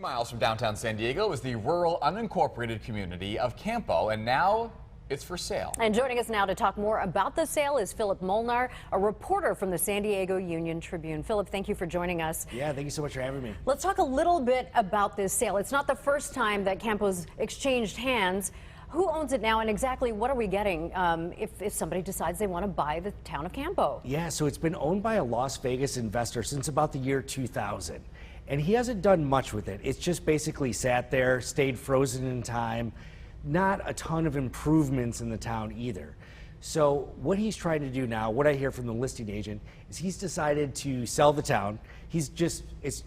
Miles from downtown San Diego is the rural unincorporated community of Campo, and now it's for sale. And joining us now to talk more about the sale is Philip Molnar, a reporter from the San Diego Union Tribune. Philip, thank you for joining us. Yeah, thank you so much for having me. Let's talk a little bit about this sale. It's not the first time that Campo's exchanged hands. Who owns it now, and exactly what are we getting if somebody decides they want to buy the town of Campo? Yeah, so it's been owned by a Las Vegas investor since about the year 2000. And he hasn't done much with it. It's just basically sat there, stayed frozen in time, not a ton of improvements in the town either. So what he's trying to do now, what I hear from the listing agent, is he's decided to sell the town. It's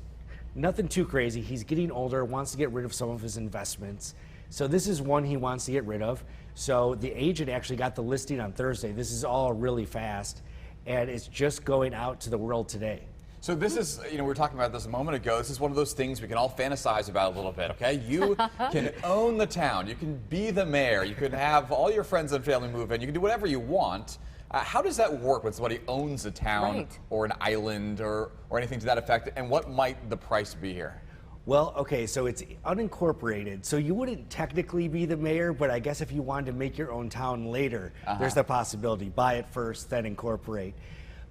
nothing too crazy. He's getting older, wants to get rid of some of his investments. So this is one he wants to get rid of. So the agent actually got the listing on Thursday. This is all really fast, and it's just going out to the world today. So this is, we were talking about this a moment ago. This is one of those things we can all fantasize about a little bit, okay? You can own the town. You can be the mayor. You can have all your friends and family move in. You can do whatever you want. How does that work when somebody owns a town or an island or anything to that effect? And what might the price be here? Well, okay, so it's unincorporated, so you wouldn't technically be the mayor, but I guess if you wanted to make your own town later, there's the possibility. Buy it first, then incorporate.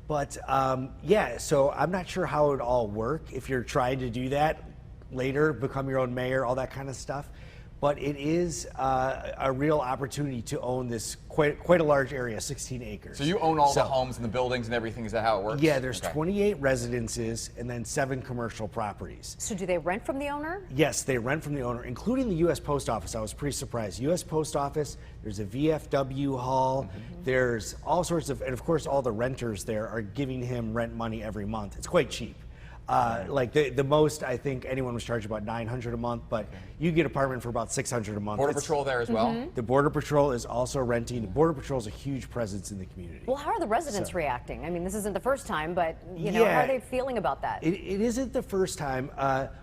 But yeah, so I'm not sure how it would all work if you're trying to do that later, become your own mayor, all that kind of stuff. But it is a real opportunity to own this quite a large area, 16 acres. So you own all the homes and the buildings and everything, is that how it works? Yeah, there's 28 residences and then 7 commercial properties. So do they rent from the owner? Yes, they rent from the owner, including the U.S. Post Office. I was pretty surprised. U.S. Post Office, there's a VFW hall, there's all sorts of, and of course all the renters there are giving him rent money every month. It's quite cheap. Like the most I think anyone was charged about $900 a month, but you get an apartment for about $600 a month. Border Patrol there as well? The Border Patrol is also renting. The Border Patrol is a huge presence in the community. Well, how are the residents reacting? I mean, this isn't the first time, but how are they feeling about that? It isn't the first time.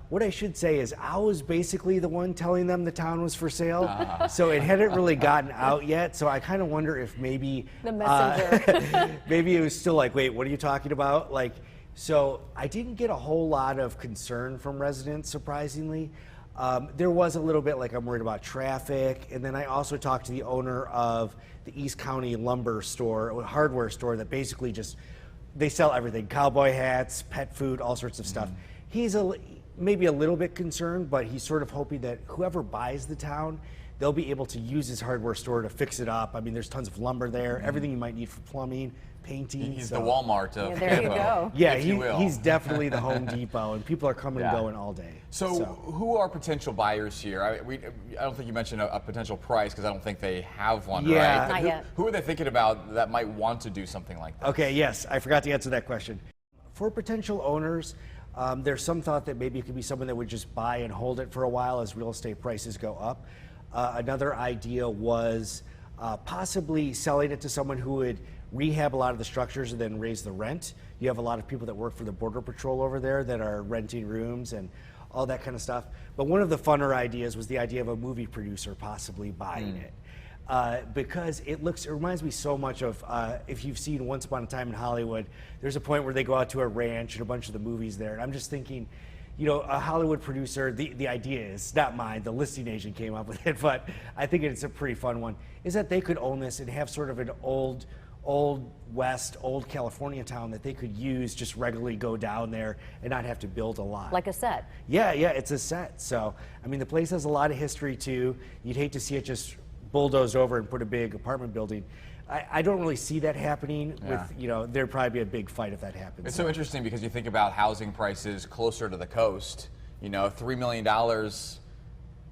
What I should say is I was basically the one telling them the town was for sale, so it hadn't really gotten out yet. So I kind of wonder if maybe the messenger, maybe it was still like, wait, what are you talking about? Like. So I didn't get a whole lot of concern from residents, surprisingly. There was a little bit like I'm worried about traffic, and then I also talked to the owner of the East County lumber store, a hardware store that basically they sell everything, cowboy hats, pet food, all sorts of stuff. He's maybe a little bit concerned, but he's sort of hoping that whoever buys the town, they'll be able to use his hardware store to fix it up. I mean, there's tons of lumber there, everything you might need for plumbing, painting. He's the Walmart of there you go. Yeah, he's definitely the Home Depot, and people are coming and going all day. So who are potential buyers here? I don't think you mentioned a potential price because I don't think they have one, right? Not yet. Who are they thinking about that might want to do something like that? Okay, yes, I forgot to answer that question. For potential owners, there's some thought that maybe it could be someone that would just buy and hold it for a while as real estate prices go up. Another idea was possibly selling it to someone who would rehab a lot of the structures and then raise the rent. You have a lot of people that work for the Border Patrol over there that are renting rooms and all that kind of stuff. But one of the funner ideas was the idea of a movie producer possibly buying it. Because it reminds me so much of, if you've seen Once Upon a Time in Hollywood, there's a point where they go out to a ranch and a bunch of the movies there. And I'm just thinking, a Hollywood producer, the idea is, not mine, the listing agent came up with it, but I think it's a pretty fun one, is that they could own this and have sort of an old West, old California town that they could use, just regularly go down there and not have to build a lot. Like a set. Yeah, it's a set. So, I mean, the place has a lot of history too. You'd hate to see it just bulldozed over and put a big apartment building. I don't really see that happening with, there'd probably be a big fight if that happens. It's so interesting because you think about housing prices closer to the coast, $3 million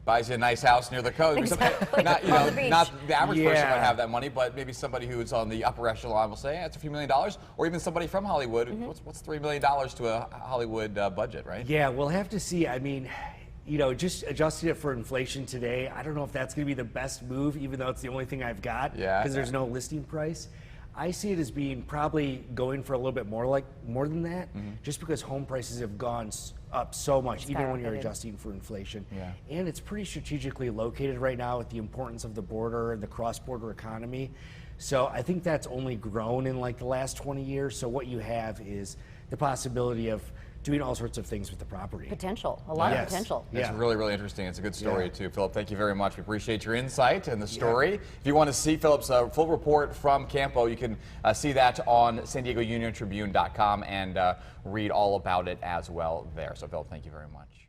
buys you a nice house near the coast. Exactly. Not the average person might have that money, but maybe somebody who's on the upper echelon will say, it's a few $1 million, or even somebody from Hollywood. What's $3 million to a Hollywood budget, right? Yeah, we'll have to see. I mean, just adjusting it for inflation today, I don't know if that's going to be the best move, even though it's the only thing I've got, because there's no listing price. I see it as being probably going for a little bit more than that, just because home prices have gone up so much, even when you're adjusting for inflation. And it's pretty strategically located right now with the importance of the border and the cross-border economy. So I think that's only grown in like the last 20 years. So what you have is the possibility of doing all sorts of things with the property. Potential, a lot of Yes. potential. It's Yeah. really, really interesting. It's a good story, Yeah. too. Philip, thank you very much. We appreciate your insight and the story. If you want to see Philip's full report from Campo, you can see that on SanDiegoUnionTribune.com and read all about it as well there. So, Philip, thank you very much.